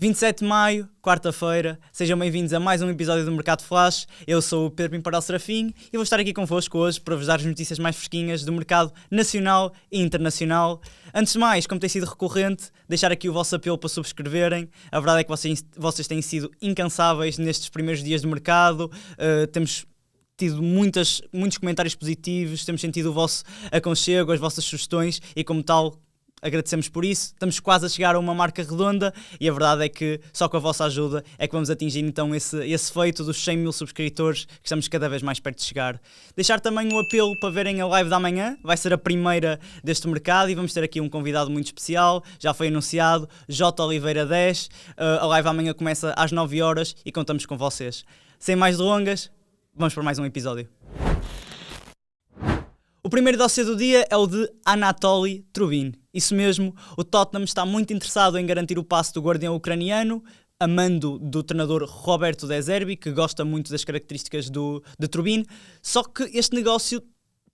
27 de maio, quarta-feira, sejam bem-vindos a mais um episódio do Mercado Flash. Eu sou o Pedro Pimparal Serafim e vou estar aqui convosco hoje para vos dar as notícias mais fresquinhas do mercado nacional e internacional. Antes de mais, como tem sido recorrente, deixar aqui o vosso apelo para subscreverem. A verdade é que vocês têm sido incansáveis nestes primeiros dias do mercado. Temos tido muitos comentários positivos, temos sentido o vosso aconchego, as vossas sugestões e, como tal, agradecemos por isso. Estamos quase a chegar a uma marca redonda e a verdade é que só com a vossa ajuda é que vamos atingir então esse feito dos 100 mil subscritores, que estamos cada vez mais perto de chegar. Deixar também um apelo para verem a live da manhã, vai ser a primeira deste mercado e vamos ter aqui um convidado muito especial, já foi anunciado, J. Oliveira 10. A live amanhã começa às 9 horas e contamos com vocês. Sem mais delongas, vamos para mais um episódio. O primeiro dossiê do dia é o de Anatoly Trubin. Isso mesmo, o Tottenham está muito interessado em garantir o passe do guardião ucraniano, a mando do treinador Roberto De Zerbi, que gosta muito das características de Trubin, só que este negócio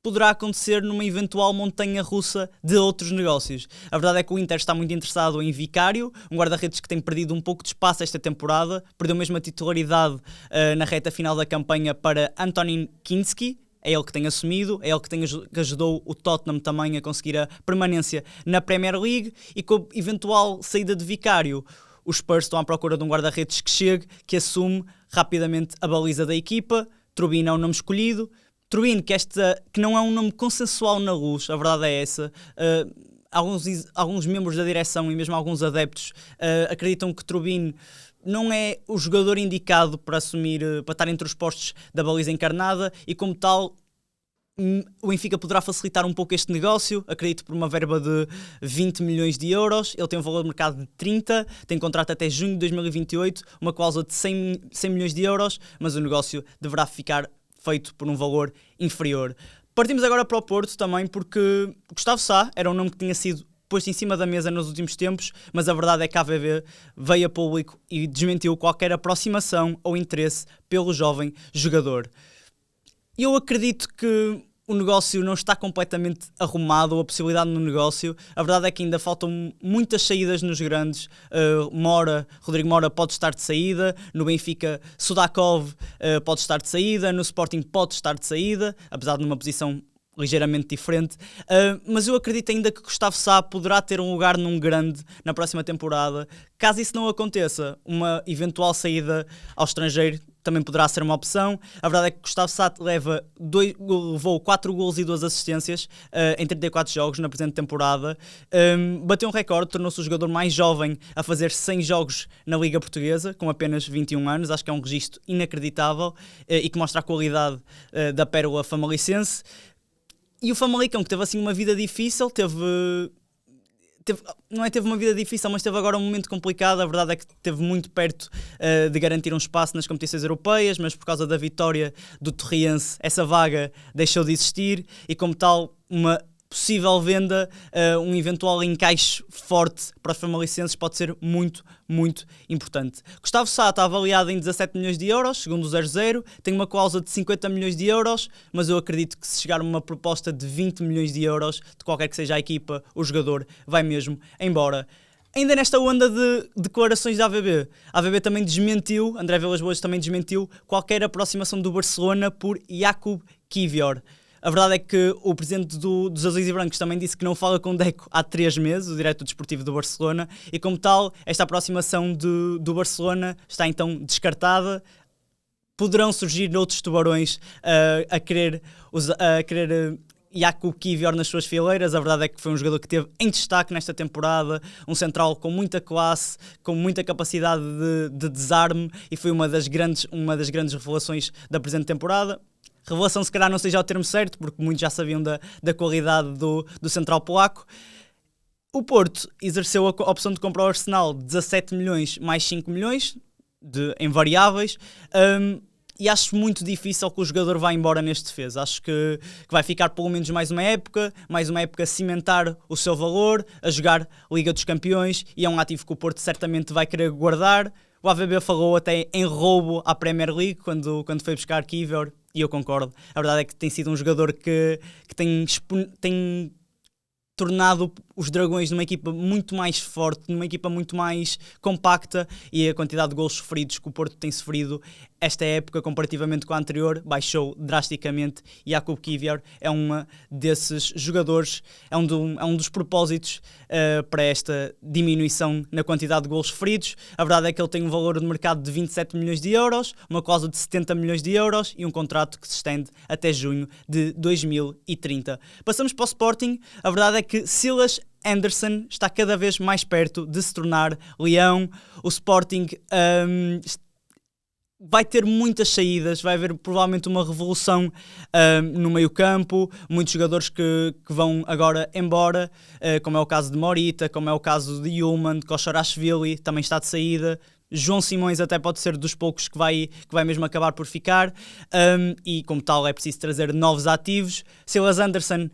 poderá acontecer numa eventual montanha-russa de outros negócios. A verdade é que o Inter está muito interessado em Vicário, um guarda-redes que tem perdido um pouco de espaço esta temporada, perdeu mesmo a titularidade na reta final da campanha para Antonin Kinski. É ele que tem assumido, é ele que ajudou o Tottenham também a conseguir a permanência na Premier League e com a eventual saída de Vicário, os Spurs estão à procura de um guarda-redes que chegue, que assume rapidamente a baliza da equipa. Trubin é o nome escolhido. Trubin, que não é um nome consensual na luz, a verdade é essa. Alguns membros da direção e mesmo alguns adeptos acreditam que Trubin não é o jogador indicado para assumir, para estar entre os postos da baliza encarnada e, como tal, o Benfica poderá facilitar um pouco este negócio, acredito por uma verba de 20 milhões de euros, ele tem um valor de mercado de 30, tem contrato até junho de 2028, uma cláusula de 100 milhões de euros, mas o negócio deverá ficar feito por um valor inferior. Partimos agora para o Porto também, porque Gustavo Sá era um nome que tinha sido posto em cima da mesa nos últimos tempos, mas a verdade é que a AVB veio a público e desmentiu qualquer aproximação ou interesse pelo jovem jogador. Eu acredito que o negócio não está completamente arrumado, ou a possibilidade no negócio. A verdade é que ainda faltam muitas saídas nos grandes. Rodrigo Mora pode estar de saída, no Benfica Sudakov pode estar de saída, no Sporting pode estar de saída, apesar de numa posição ligeiramente diferente, mas eu acredito ainda que Gustavo Sá poderá ter um lugar num grande na próxima temporada. Caso isso não aconteça, uma eventual saída ao estrangeiro também poderá ser uma opção. A verdade é que Gustavo Sá levou 4 golos e 2 assistências em 34 jogos na presente temporada. Bateu um recorde, tornou-se o jogador mais jovem a fazer 100 jogos na Liga Portuguesa, com apenas 21 anos. Acho que é um registro inacreditável e que mostra a qualidade da pérola famalicense. E o Famalicão, que teve assim uma vida difícil, teve uma vida difícil, mas teve agora um momento complicado. A verdade é que esteve muito perto de garantir um espaço nas competições europeias, mas por causa da vitória do Torriense, essa vaga deixou de existir e, como tal, uma possível venda, um eventual encaixe forte para os famalicenses pode ser muito, muito importante. Gustavo Sá está avaliado em 17 milhões de euros, segundo o 00, tem uma cláusula de 50 milhões de euros, mas eu acredito que se chegar uma proposta de 20 milhões de euros, de qualquer que seja a equipa, o jogador vai mesmo embora. Ainda nesta onda de declarações da AVB, a AVB também desmentiu, André Vilas-Boas também desmentiu qualquer aproximação do Barcelona por Jakub Kiwior. A verdade é que o presidente dos Azuis e Brancos também disse que não fala com Deco há 3 meses, o diretor desportivo do Barcelona, e como tal, esta aproximação do Barcelona está então descartada. Poderão surgir outros tubarões a querer Jakub Kiwior nas suas fileiras. A verdade é que foi um jogador que teve em destaque nesta temporada, um central com muita classe, com muita capacidade de desarme e foi uma das grandes revelações da presente temporada. Revelação se calhar não seja o termo certo, porque muitos já sabiam da qualidade do central polaco. O Porto exerceu a opção de comprar o Arsenal de 17 milhões mais 5 milhões em variáveis. E acho muito difícil que o jogador vá embora neste defesa. Acho que vai ficar pelo menos mais uma época a cimentar o seu valor, a jogar Liga dos Campeões, e é um ativo que o Porto certamente vai querer guardar. O AVB falou até em roubo à Premier League quando foi buscar Kiwior, e eu concordo. A verdade é que tem sido um jogador que tem tornado os Dragões numa equipa muito mais forte, numa equipa muito mais compacta, e a quantidade de golos sofridos que o Porto tem sofrido esta época, comparativamente com a anterior, baixou drasticamente. E Jakub Kiwior é um desses jogadores, é um dos propósitos para esta diminuição na quantidade de golos sofridos. A verdade é que ele tem um valor de mercado de 27 milhões de euros, uma cláusula de 70 milhões de euros e um contrato que se estende até junho de 2030. Passamos para o Sporting. A verdade é que Silas Anderson está cada vez mais perto de se tornar leão. O Sporting vai ter muitas saídas, vai haver provavelmente uma revolução no meio campo, muitos jogadores que vão agora embora, como é o caso de Morita, como é o caso de Yulman, Kosciuszko também está de saída. João Simões até pode ser dos poucos que vai mesmo acabar por ficar, e como tal é preciso trazer novos ativos. Silas Anderson,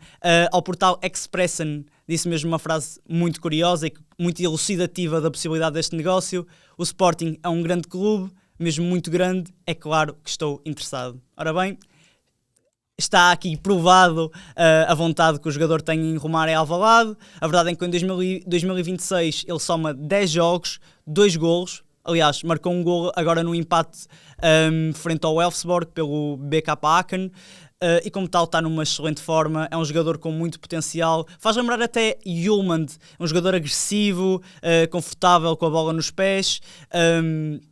ao portal Expressen, disse mesmo uma frase muito curiosa e muito elucidativa da possibilidade deste negócio: o Sporting é um grande clube, mesmo muito grande, é claro que estou interessado. Ora bem, está aqui provado a vontade que o jogador tem em rumar a Alvalade. A verdade é que em 2026 ele soma 10 jogos, 2 golos. Aliás, marcou um golo agora no empate frente ao Elfsborg pelo BK Haken. E como tal está numa excelente forma, é um jogador com muito potencial, faz lembrar até Yulman, um jogador agressivo, confortável com a bola nos pés,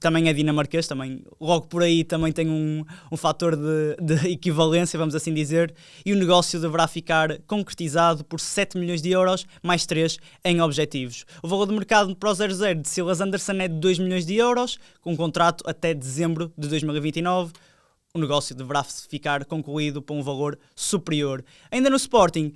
também é dinamarquês, também, logo por aí também tem um fator de equivalência, vamos assim dizer, e o negócio deverá ficar concretizado por 7 milhões de euros, mais 3 em objetivos. O valor de mercado para o 0-0 de Silas Anderson é de 2 milhões de euros, com um contrato até dezembro de 2029, o negócio deverá ficar concluído por um valor superior. Ainda no Sporting,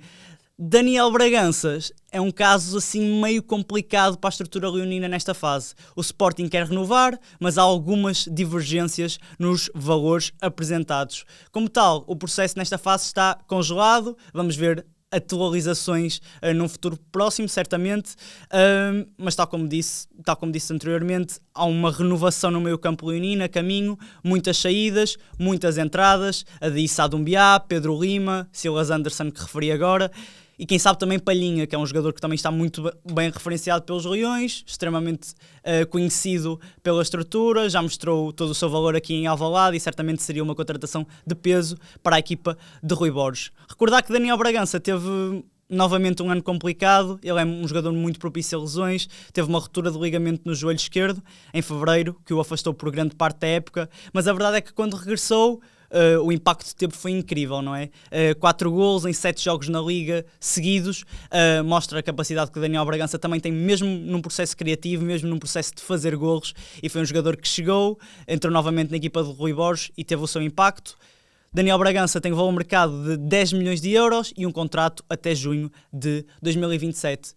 Daniel Bragança é um caso assim meio complicado para a estrutura leonina nesta fase. O Sporting quer renovar, mas há algumas divergências nos valores apresentados. Como tal, o processo nesta fase está congelado. Vamos ver atualizações num futuro próximo, certamente, mas tal como disse anteriormente, há uma renovação no meio campo leonino a caminho, muitas saídas, muitas entradas, a de Issa Doumbia, Pedro Lima, Silas Anderson, que referi agora, e quem sabe também Palhinha, que é um jogador que também está muito bem referenciado pelos Leões, extremamente conhecido pela estrutura, já mostrou todo o seu valor aqui em Alvalade e certamente seria uma contratação de peso para a equipa de Rui Borges. Recordar que Daniel Bragança teve novamente um ano complicado, ele é um jogador muito propício a lesões, teve uma ruptura de ligamento no joelho esquerdo em fevereiro, que o afastou por grande parte da época, mas a verdade é que quando regressou, o impacto que teve foi incrível, não é? 4 golos em 7 jogos na Liga seguidos, mostra a capacidade que o Daniel Bragança também tem, mesmo num processo criativo, mesmo num processo de fazer golos, e foi um jogador que chegou, entrou novamente na equipa de Rui Borges e teve o seu impacto. Daniel Bragança tem valor mercado de 10 milhões de euros e um contrato até junho de 2027.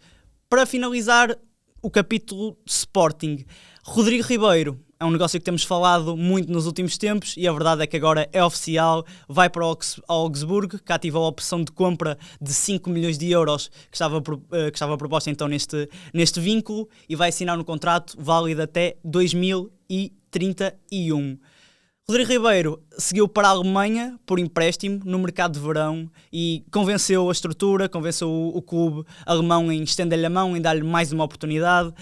Para finalizar o capítulo Sporting, Rodrigo Ribeiro é um negócio que temos falado muito nos últimos tempos e a verdade é que agora é oficial, vai para o Augsburg, que ativou a opção de compra de 5 milhões de euros que estava proposta então neste vínculo, e vai assinar um contrato válido até 2031. Rodrigo Ribeiro seguiu para a Alemanha por empréstimo no mercado de verão e convenceu a estrutura, convenceu o clube alemão em estender-lhe a mão, em dar-lhe mais uma oportunidade.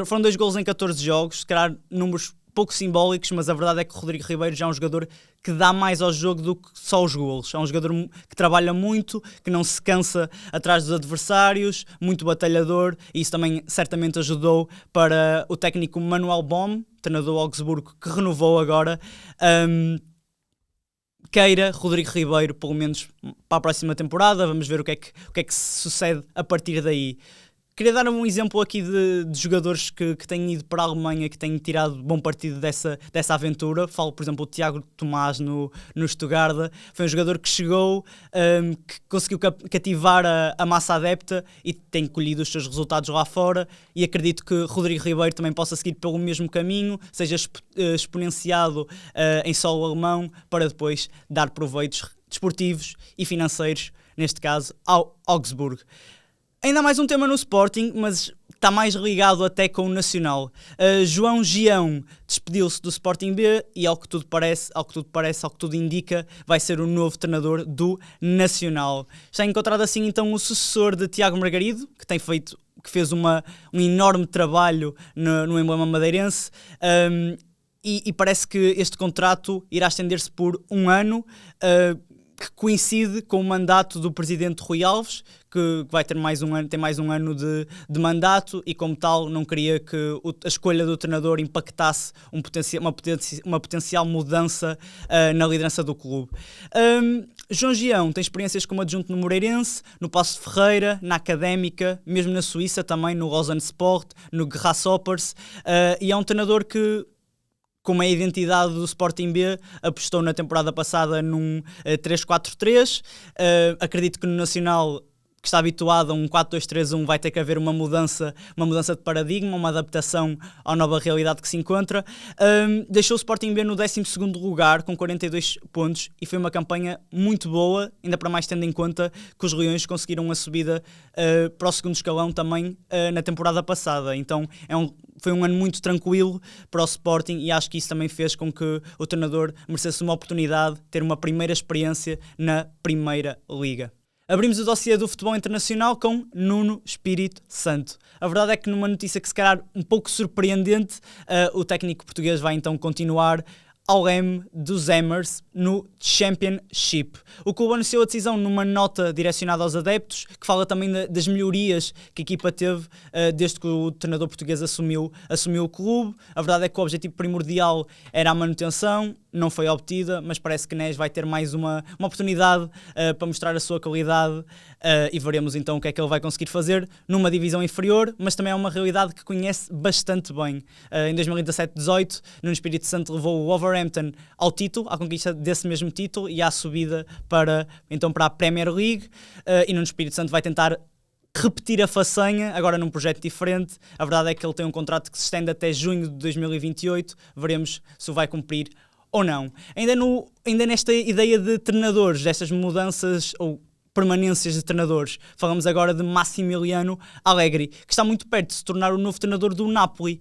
Foram 2 golos em 14 jogos, se calhar números pouco simbólicos, mas a verdade é que o Rodrigo Ribeiro já é um jogador que dá mais ao jogo do que só os golos. É um jogador que trabalha muito, que não se cansa atrás dos adversários, muito batalhador, e isso também certamente ajudou para o técnico Manuel Baum, treinador do Augsburgo, que renovou agora, queira Rodrigo Ribeiro, pelo menos para a próxima temporada. Vamos ver o que é que sucede a partir daí. Queria dar um exemplo aqui de jogadores que têm ido para a Alemanha, que têm tirado bom partido dessa aventura. Falo, por exemplo, o Tiago Tomás no Stuttgart. Foi um jogador que chegou, que conseguiu cativar a massa adepta e tem colhido os seus resultados lá fora, e acredito que Rodrigo Ribeiro também possa seguir pelo mesmo caminho, seja exponenciado em solo alemão, para depois dar proveitos desportivos e financeiros, neste caso ao Augsburg. Ainda mais um tema no Sporting, mas está mais ligado até com o Nacional. João Gião despediu-se do Sporting B e, ao que tudo indica, vai ser o novo treinador do Nacional. Está encontrado assim então o sucessor de Tiago Margarido, que fez um enorme trabalho no emblema madeirense, e parece que este contrato irá estender-se por 1 ano, que coincide com o mandato do presidente Rui Alves, que vai ter tem mais um ano de mandato, e como tal não queria que a escolha do treinador impactasse uma potencial mudança na liderança do clube. João Gião tem experiências como adjunto no Moreirense, no Paços de Ferreira, na Académica, mesmo na Suíça também, no Lausanne Sport, no Grasshoppers, e é um treinador que, como é a identidade do Sporting B, apostou na temporada passada num 3-4-3. Acredito que no Nacional, que está habituado a um 4-2-3-1, vai ter que haver uma mudança de paradigma, uma adaptação à nova realidade que se encontra. Deixou o Sporting B no 12º lugar, com 42 pontos, e foi uma campanha muito boa, ainda para mais tendo em conta que os Leões conseguiram a subida para o 2º escalão também na temporada passada. Então foi um ano muito tranquilo para o Sporting, e acho que isso também fez com que o treinador merecesse uma oportunidade de ter uma primeira experiência na Primeira Liga. Abrimos o dossiê do futebol internacional com Nuno Espírito Santo. A verdade é que, numa notícia que se calhar um pouco surpreendente, o técnico português vai então continuar ao leme dos Hammers no Championship. O clube anunciou a decisão numa nota direcionada aos adeptos, que fala também das melhorias que a equipa teve desde que o treinador português assumiu o clube. A verdade é que o objetivo primordial era a manutenção, não foi obtida, mas parece que Nés vai ter mais uma oportunidade para mostrar a sua qualidade, e veremos então o que é que ele vai conseguir fazer numa divisão inferior, mas também é uma realidade que conhece bastante bem. Em 2017-18, Nuno Espírito Santo levou o Wolverhampton ao título, à conquista desse mesmo título e à subida para a Premier League, e Nuno Espírito Santo vai tentar repetir a façanha, agora num projeto diferente. A verdade é que ele tem um contrato que se estende até junho de 2028, veremos se o vai cumprir ou não. Ainda nesta ideia de treinadores, destas mudanças ou permanências de treinadores, falamos agora de Massimiliano Allegri, que está muito perto de se tornar o novo treinador do Napoli.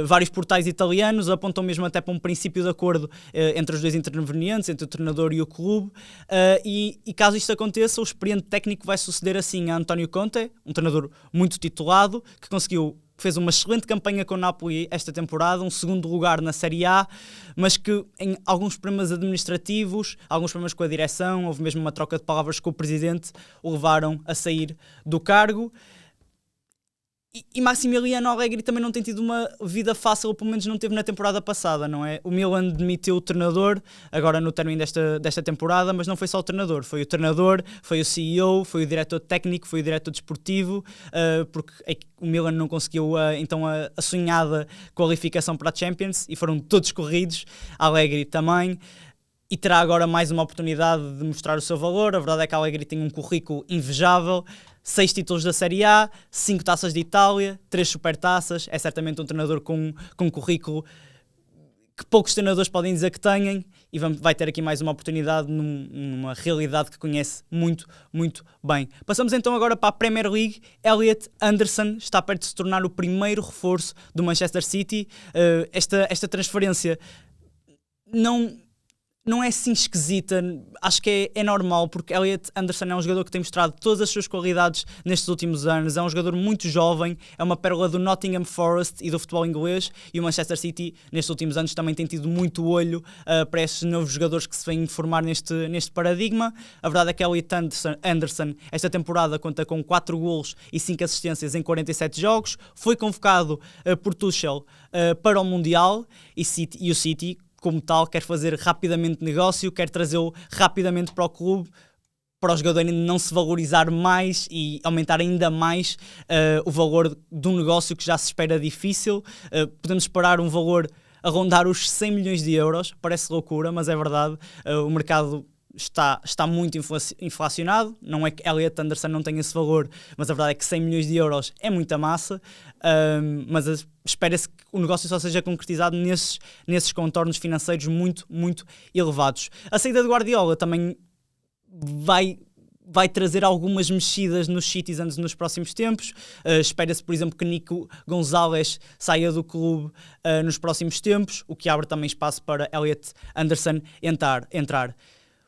Vários portais italianos apontam mesmo até para um princípio de acordo entre os dois intervenientes, entre o treinador e o clube, e caso isto aconteça, o experiente técnico vai suceder assim a António Conte, um treinador muito titulado, que fez uma excelente campanha com o Napoli esta temporada, um 2º lugar na Série A, mas que em alguns problemas administrativos, alguns problemas com a direção, houve mesmo uma troca de palavras com o presidente, o levaram a sair do cargo. E Massimiliano Allegri também não tem tido uma vida fácil, ou pelo menos não teve na temporada passada, não é? O Milan demitiu o treinador, agora no término desta temporada, mas não foi só o treinador, foi o CEO, foi o diretor técnico, foi o diretor desportivo, porque o Milan não conseguiu então a sonhada qualificação para a Champions, e foram todos corridos, Allegri também. E terá agora mais uma oportunidade de mostrar o seu valor. A verdade é que Allegri tem um currículo invejável: 6 títulos da Série A, 5 taças de Itália, 3 supertaças. É certamente um treinador com um currículo que poucos treinadores podem dizer que têm, e vai ter aqui mais uma oportunidade numa realidade que conhece muito, muito bem. Passamos então agora para a Premier League. Elliot Anderson está perto de se tornar o primeiro reforço do Manchester City. Esta transferência não é assim esquisita, acho que é normal, porque Elliot Anderson é um jogador que tem mostrado todas as suas qualidades nestes últimos anos, é um jogador muito jovem, é uma pérola do Nottingham Forest e do futebol inglês, e o Manchester City nestes últimos anos também tem tido muito olho para estes novos jogadores que se vêm formar neste paradigma. A verdade é que Elliot Anderson esta temporada conta com 4 golos e 5 assistências em 47 jogos, foi convocado por Tuchel para o Mundial, e o City, como tal, quer fazer rapidamente negócio, quer trazê-lo rapidamente para o clube, para o jogador ainda não se valorizar mais e aumentar ainda mais o valor de um negócio que já se espera difícil. Podemos esperar um valor a rondar os 100 milhões de euros, parece loucura, mas é verdade. O mercado está muito inflacionado, não é que Elliot Anderson não tenha esse valor, mas a verdade é que 100 milhões de euros é muita massa, mas espera-se que o negócio só seja concretizado nesses contornos financeiros muito, muito elevados. A saída de Guardiola também vai vai trazer algumas mexidas nos Citizens nos próximos tempos. Espera-se, por exemplo, que Nico Gonzalez saia do clube nos próximos tempos, o que abre também espaço para Elliot Anderson entrar.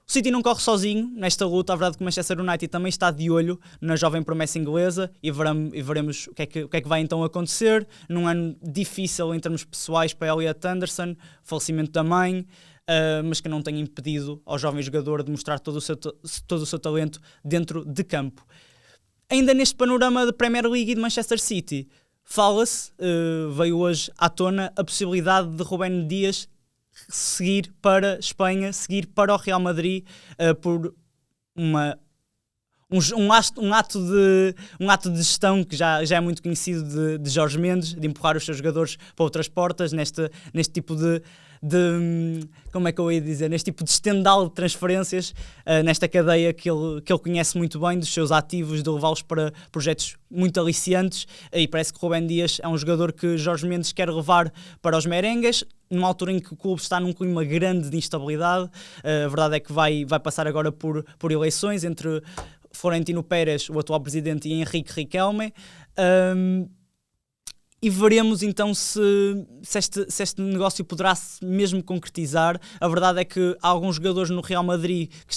O City não corre sozinho nesta luta. A verdade é que o Manchester United também está de olho na jovem promessa inglesa e veremos o que é que vai então acontecer. Num ano difícil em termos pessoais para Elliot Anderson, falecimento da mãe, mas que não tem impedido ao jovem jogador de mostrar todo o seu talento dentro de campo. Ainda neste panorama de Premier League e de Manchester City, fala-se, veio hoje à tona, a possibilidade de Rúben Dias seguir para Espanha, seguir para o Real Madrid por um ato de gestão que já é muito conhecido de Jorge Mendes, de empurrar os seus jogadores para outras portas, neste tipo de como é que eu ia dizer, neste tipo de estendal de transferências, nesta cadeia que ele conhece muito bem dos seus ativos, de levá-los para projetos muito aliciantes, e parece que Rúben Dias é um jogador que Jorge Mendes quer levar para os merengues, numa altura em que o clube está num clima grande de instabilidade. A verdade é que vai passar agora por eleições entre Florentino Pérez, o atual presidente, e Henrique Riquelme. E veremos então se este negócio poderá -se mesmo concretizar. A verdade é que há alguns jogadores no Real Madrid que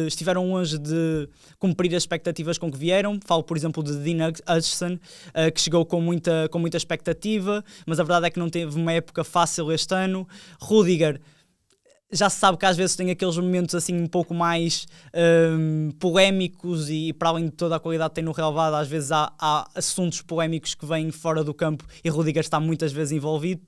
estiveram longe de cumprir as expectativas com que vieram. Falo, por exemplo, de Dean Hudson, que chegou com muita expectativa, mas a verdade é que não teve uma época fácil este ano. Rudiger, já se sabe que às vezes tem aqueles momentos assim um pouco mais polémicos, e para além de toda a qualidade que tem no relvado, às vezes há assuntos polémicos que vêm fora do campo e Rudiger está muitas vezes envolvido.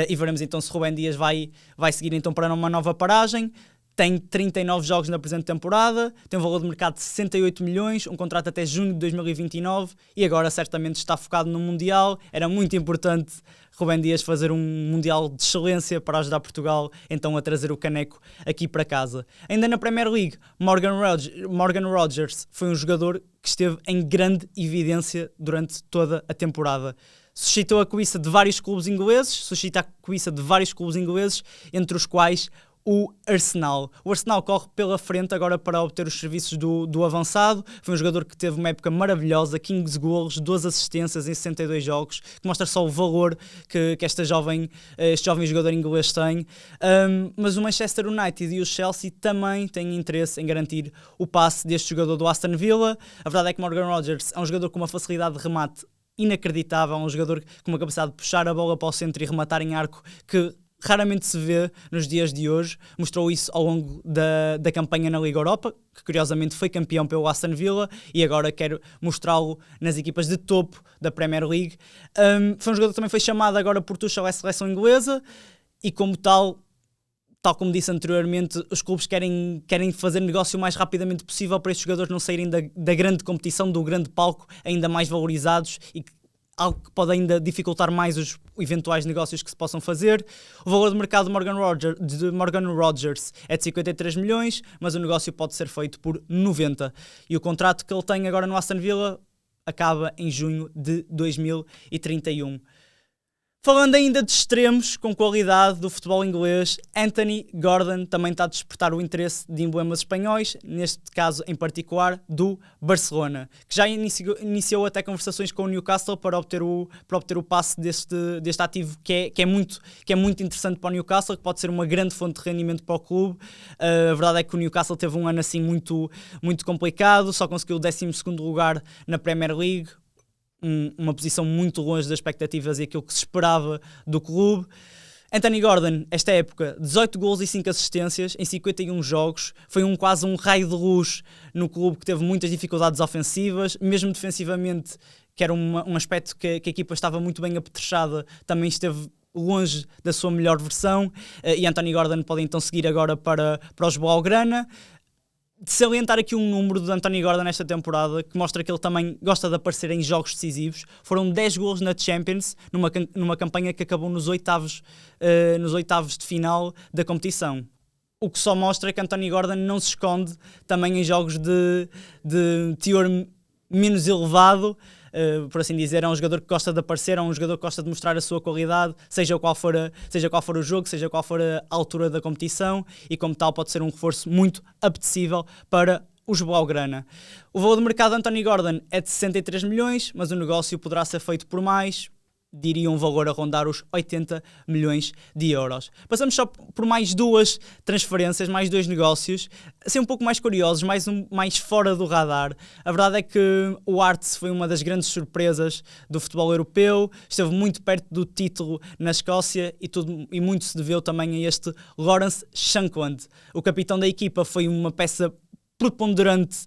E veremos então se Rúben Dias vai seguir então para uma nova paragem. Tem 39 jogos na presente temporada, tem um valor de mercado de 68 milhões, um contrato até junho de 2029 e agora certamente está focado no Mundial. Era muito importante Rúben Dias fazer um Mundial de excelência para ajudar Portugal então a trazer o caneco aqui para casa. Ainda na Premier League, Morgan Rogers foi um jogador que esteve em grande evidência durante toda a temporada. Suscitou a cobiça de vários clubes ingleses, entre os quais o Arsenal. O Arsenal corre pela frente agora para obter os serviços do avançado. Foi um jogador que teve uma época maravilhosa, 15 golos, 12 assistências em 62 jogos, que mostra só o valor que este jovem jogador inglês tem. Mas o Manchester United e o Chelsea também têm interesse em garantir o passe deste jogador do Aston Villa. A verdade é que Morgan Rogers é um jogador com uma facilidade de remate inacreditável, um jogador com uma capacidade de puxar a bola para o centro e rematar em arco que raramente se vê nos dias de hoje. Mostrou isso ao longo da campanha na Liga Europa, que curiosamente foi campeão pelo Aston Villa, e agora quer mostrá-lo nas equipas de topo da Premier League. Foi um jogador que também foi chamado agora por Tuchel à seleção inglesa, e como tal como disse anteriormente, os clubes querem fazer negócio o mais rapidamente possível para estes jogadores não saírem da grande competição, do grande palco, ainda mais valorizados, e algo que pode ainda dificultar mais os eventuais negócios que se possam fazer. O valor de mercado de Morgan Rogers é de 53 milhões, mas o negócio pode ser feito por 90. E o contrato que ele tem agora no Aston Villa acaba em junho de 2031. Falando ainda de extremos com qualidade do futebol inglês, Anthony Gordon também está a despertar o interesse de emblemas espanhóis, neste caso em particular do Barcelona, que já iniciou até conversações com o Newcastle para obter o passe deste ativo que é muito interessante para o Newcastle, que pode ser uma grande fonte de rendimento para o clube. A verdade é que o Newcastle teve um ano assim muito, muito complicado, só conseguiu o 12º lugar na Premier League, uma posição muito longe das expectativas e aquilo que se esperava do clube. Anthony Gordon, esta época, 18 gols e 5 assistências em 51 jogos, foi quase um raio de luz no clube que teve muitas dificuldades ofensivas, mesmo defensivamente, que era um aspecto que a equipa estava muito bem apetrechada, também esteve longe da sua melhor versão, e Anthony Gordon pode então seguir agora para os Blaugrana. De salientar aqui um número de Anthony Gordon nesta temporada que mostra que ele também gosta de aparecer em jogos decisivos. Foram 10 golos na Champions, numa campanha que acabou nos oitavos de final da competição. O que só mostra que Anthony Gordon não se esconde também em jogos de teor menos elevado, por assim dizer. É um jogador que gosta de aparecer, é um jogador que gosta de mostrar a sua qualidade, seja qual for o jogo, seja qual for a altura da competição, e como tal pode ser um reforço muito apetecível para os Blaugrana. O valor de mercado de Anthony Gordon é de 63 milhões, mas o negócio poderá ser feito por mais, diria um valor a rondar os 80 milhões de euros. Passamos só por mais 2 transferências, mais 2 negócios, assim um pouco mais curiosos, mais fora do radar. A verdade é que o Hearts foi uma das grandes surpresas do futebol europeu, esteve muito perto do título na Escócia e muito se deveu também a este Lawrence Shankland. O capitão da equipa foi uma peça preponderante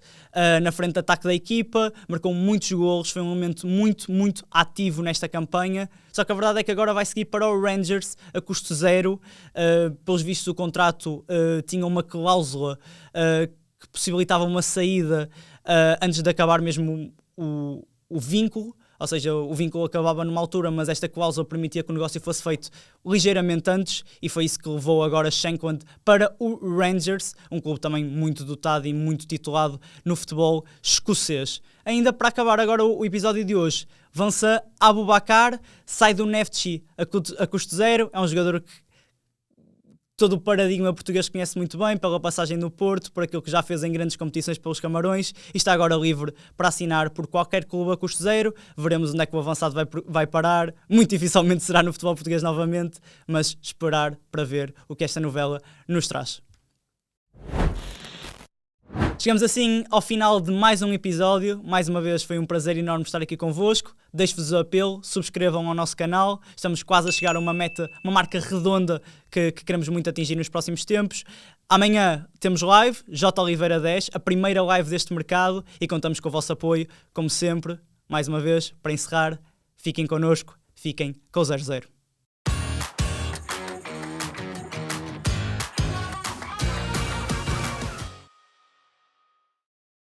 na frente de ataque da equipa, marcou muitos golos, foi um momento muito ativo nesta campanha, só que a verdade é que agora vai seguir para o Rangers a custo zero. Pelos vistos o contrato tinha uma cláusula que possibilitava uma saída antes de acabar mesmo o vínculo, ou seja, o vínculo acabava numa altura, mas esta cláusula permitia que o negócio fosse feito ligeiramente antes, e foi isso que levou agora Shankland para o Rangers, um clube também muito dotado e muito titulado no futebol escocês. Ainda para acabar agora o episódio de hoje, Vincent Aboubakar sai do Neftchi a custo zero, é um jogador que todo o paradigma português conhece muito bem, pela passagem no Porto, por aquilo que já fez em grandes competições pelos Camarões, e está agora livre para assinar por qualquer clube a custo zero. Veremos onde é que o avançado vai parar. Muito dificilmente será no futebol português novamente, mas esperar para ver o que esta novela nos traz. Chegamos assim ao final de mais um episódio. Mais uma vez foi um prazer enorme estar aqui convosco. Deixo-vos o apelo, subscrevam ao nosso canal. Estamos quase a chegar a uma marca redonda que queremos muito atingir nos próximos tempos. Amanhã temos live, J Oliveira 10, a primeira live deste mercado, e contamos com o vosso apoio, como sempre. Mais uma vez, para encerrar, fiquem connosco, fiquem com o 00.